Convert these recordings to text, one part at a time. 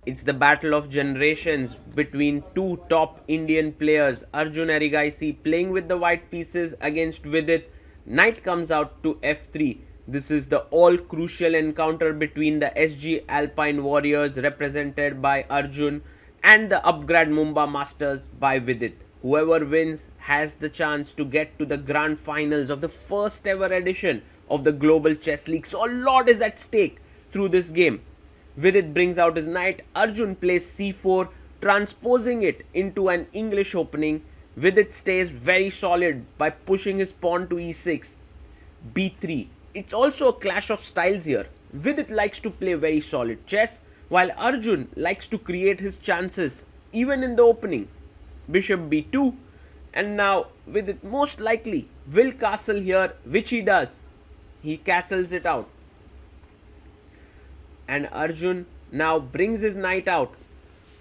It's the battle of generations between two top Indian players, Arjun Erigaisi playing with the white pieces against Vidit. Knight comes out to f3. This is the all crucial encounter between the SG Alpine Warriors represented by Arjun and the Upgrad Mumba Masters by Vidit. Whoever wins has the chance to get to the grand finals of the first ever edition of the Global Chess League. So a lot is at stake through this game. Vidit brings out his knight, Arjun plays c4, transposing it into an English opening. Vidit stays very solid by pushing his pawn to e6, b3. It's also a clash of styles here. Vidit likes to play very solid chess, while Arjun likes to create his chances, even in the opening. Bishop b2, and now Vidit most likely will castle here, which he does. He castles it out. And Arjun now brings his knight out.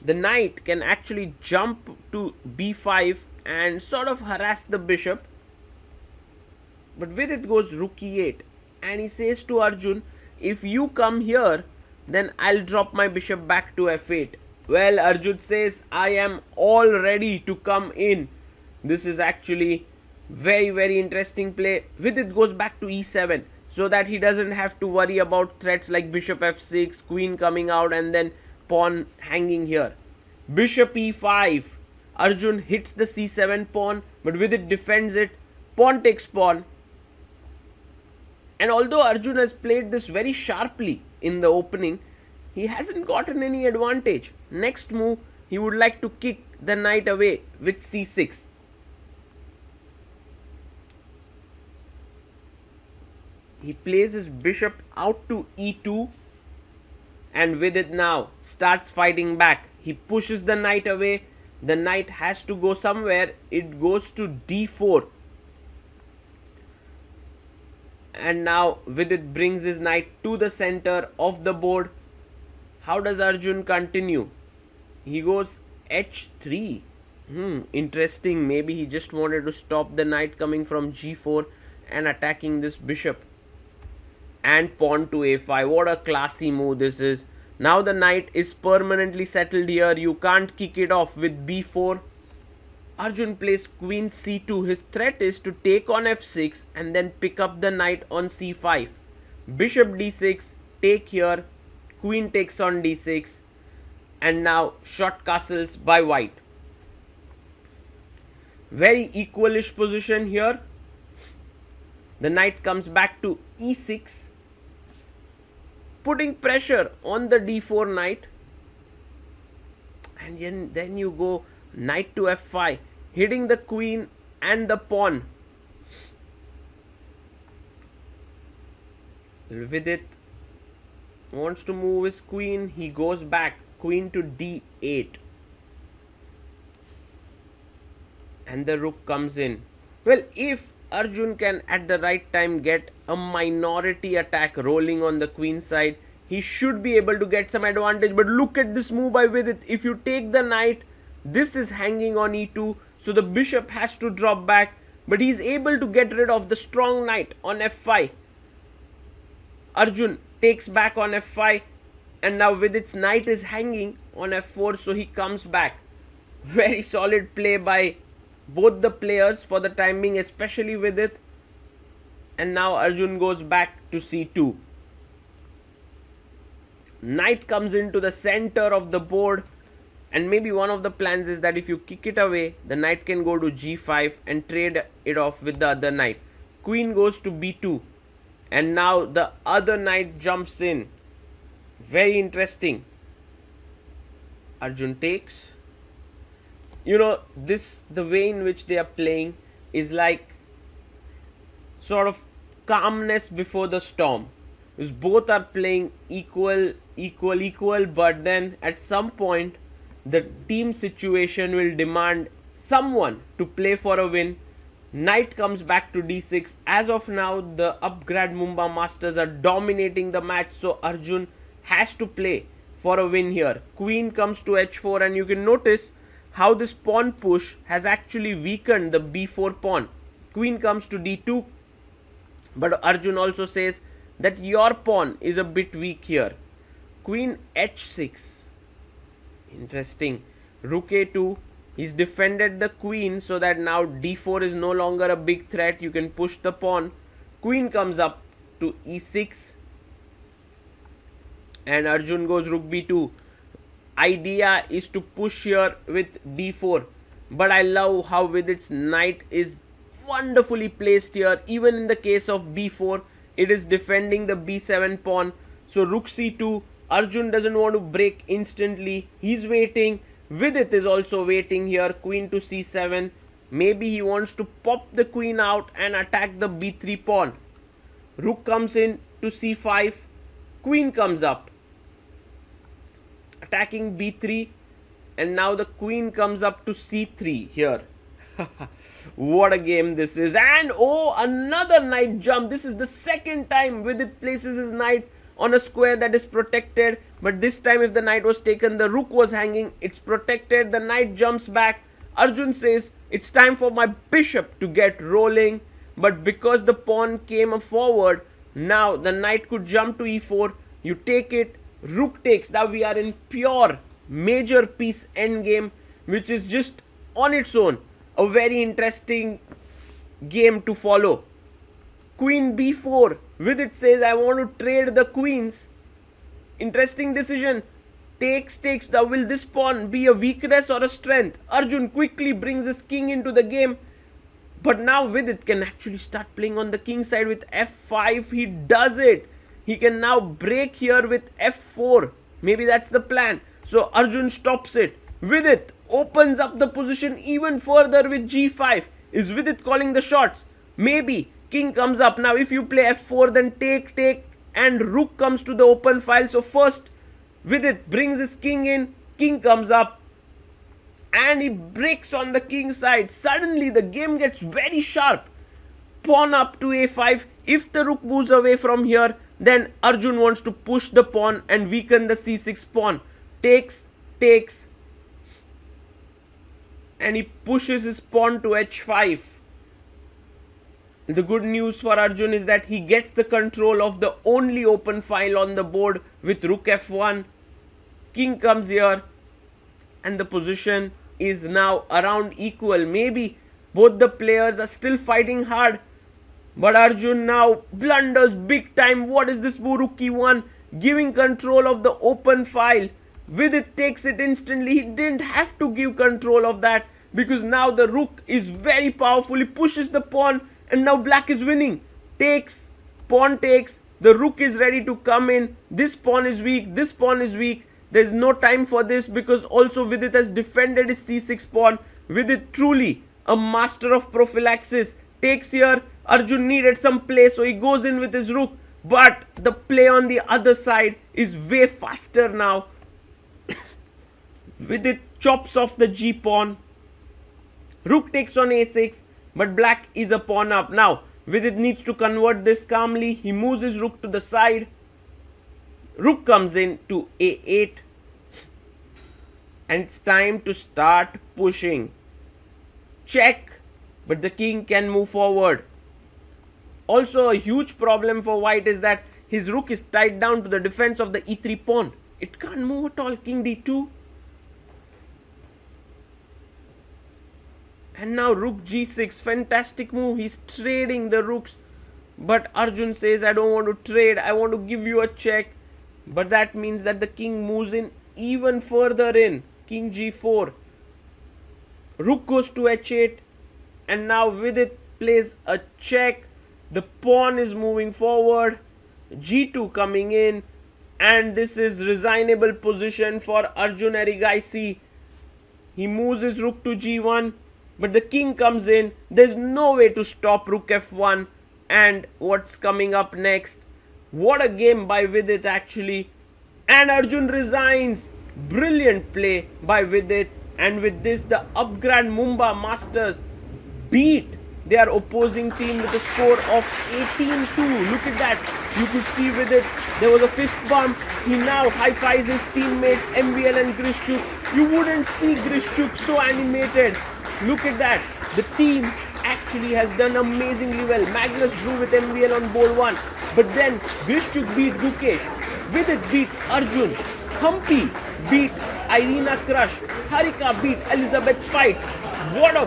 The knight can actually jump to b5 and sort of harass the bishop. But Vidit goes rook e8 and he says to Arjun, if you come here, then I'll drop my bishop back to f8. Well, Arjun says, I am all ready to come in. This is actually very interesting play. Vidit goes back to e7. So that he doesn't have to worry about threats like bishop f6, queen coming out and then pawn hanging here. Bishop e5. Arjun hits the c7 pawn, but Vidit defends it. Pawn takes pawn. And although Arjun has played this very sharply in the opening, he hasn't gotten any advantage. Next move, he would like to kick the knight away with c6. He plays his bishop out to e2 and Vidit now starts fighting back. He pushes the knight away. The knight has to go somewhere. It goes to d4. And now Vidit brings his knight to the center of the board. How does Arjun continue? He goes h3. Interesting. Maybe he just wanted to stop the knight coming from g4 and attacking this bishop. And pawn to a5. What a classy move this is. Now the knight is permanently settled here. You can't kick it off with b4. Arjun plays queen c2. His threat is to take on f6 and then pick up the knight on c5. Bishop d6. Take here. Queen takes on d6. And now short castles by white. Very equalish position here. The knight comes back to e6. Putting pressure on the d4 knight, and then you go knight to f5, hitting the queen and the pawn. Vidit wants to move his queen. He goes back, queen to d8, and the rook comes in. Well, if Arjun can at the right time get a minority attack rolling on the queen side, he should be able to get some advantage. But look at this move by Vidit. If you take the knight, this is hanging on e2, so the bishop has to drop back, but he's able to get rid of the strong knight on f5. Arjun takes back on f5, and now Vidit's knight is hanging on f4, so he comes back. Very solid play by both the players for the time being, especially Vidit. And now Arjun goes back to c2. Knight comes into the center of the board, and maybe one of the plans is that if you kick it away, the knight can go to g5 and trade it off with the other knight. Queen goes to b2, and now the other knight jumps in. Very interesting. Arjun takes. You know, the way in which they are playing is like sort of calmness before the storm. Because both are playing equal, but then at some point the team situation will demand someone to play for a win. Knight comes back to d6. As of now, the Upgrad Mumba Masters are dominating the match, so Arjun has to play for a win here. Queen comes to h4, and you can notice how this pawn push has actually weakened the b4 pawn. Queen comes to d2, but Arjun also says that your pawn is a bit weak here. Queen h6. Interesting. Rook a2. He's defended the queen so that now d4 is no longer a big threat. You can push the pawn. Queen comes up to e6. And Arjun goes rook b2. Idea is to push here with d4. But I love how Vidit's knight is wonderfully placed here. Even in the case of b4, it is defending the b7 pawn. So rook c2. Arjun doesn't want to break instantly. He's waiting. Vidit is also waiting here. Queen to c7. Maybe he wants to pop the queen out and attack the b3 pawn. Rook comes in to c5. Queen comes up, attacking b3. And now the queen comes up to c3 here. What a game this is. And oh, another knight jump. This is the second time Vidit places his knight on a square that is protected. But this time if the knight was taken, the rook was hanging. It's protected. The knight jumps back. Arjun says, it's time for my bishop to get rolling. But because the pawn came forward, now the knight could jump to e4. You take it. Rook takes. Now we are in pure major piece endgame, which is just on its own a very interesting game to follow. Queen b4. Vidit says, I want to trade the queens. Interesting decision. Takes. Now will this pawn be a weakness or a strength? Arjun quickly brings his king into the game. But now Vidit can actually start playing on the king side with f5. He does it. He can now break here with f4. Maybe that's the plan. So Arjun stops it. Vidit opens up the position even further with g5. Is Vidit calling the shots? Maybe. King comes up. Now if you play f4, then take. And rook comes to the open file. So first Vidit brings his king in. King comes up. And he breaks on the king side. Suddenly the game gets very sharp. Pawn up to a5. If the rook moves away from here, then Arjun wants to push the pawn and weaken the c6 pawn. Takes. And he pushes his pawn to h5. The good news for Arjun is that he gets the control of the only open file on the board with rook f1. King comes here. And the position is now around equal. Maybe both the players are still fighting hard. But Arjun now blunders big time. What is this move? Rook e1, giving control of the open file. Vidit takes it instantly. He didn't have to give control of that because now the rook is very powerful. He pushes the pawn and now black is winning. Takes, pawn takes. The rook is ready to come in. This pawn is weak. There's no time for this because also Vidit has defended his c6 pawn. Vidit truly a master of prophylaxis. Takes here. Arjun needed some play, so he goes in with his rook. But the play on the other side is way faster now. Vidit chops off the g pawn. Rook takes on a6, but black is a pawn up. Now, Vidit needs to convert this calmly. He moves his rook to the side. Rook comes in to a8. And it's time to start pushing. Check, but the king can move forward. Also, a huge problem for white is that his rook is tied down to the defense of the e3 pawn. It can't move at all. King d2. And now rook g6. Fantastic move. He's trading the rooks. But Arjun says, I don't want to trade. I want to give you a check. But that means that the king moves in even further in. King g4. Rook goes to h8. And now Vidit plays a check. The pawn is moving forward. g2 coming in. And this is resignable position for Arjun Erigaisi. He moves his rook to g1. But the king comes in. There's no way to stop rook f1. And what's coming up next? What a game by Vidit actually. And Arjun resigns. Brilliant play by Vidit. And with this, the Upgrad Mumba Masters beat their opposing team with a score of 18-2. Look at that. You could see Vidit. There was a fist bump. He now high-fives his teammates MVL and Grishchuk. You wouldn't see Grishchuk so animated. Look at that. The team actually has done amazingly well. Magnus drew with MVL on board 1. But then Grishchuk beat Dukesh. Vidit beat Arjun. Humpy beat Irina Crush. Harika beat Elizabeth Fights. What a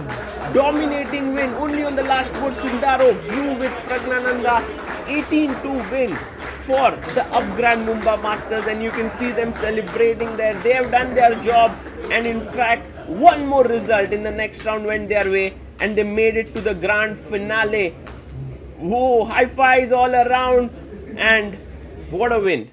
dominating win. Only on the last court, Sundarov drew with Pragnananda. 18-2 win for the Upgrad Mumba Masters, and you can see them celebrating there. They have done their job, and in fact, one more result in the next round went their way, and they made it to the grand finale. Whoa, high fives all around, and what a win.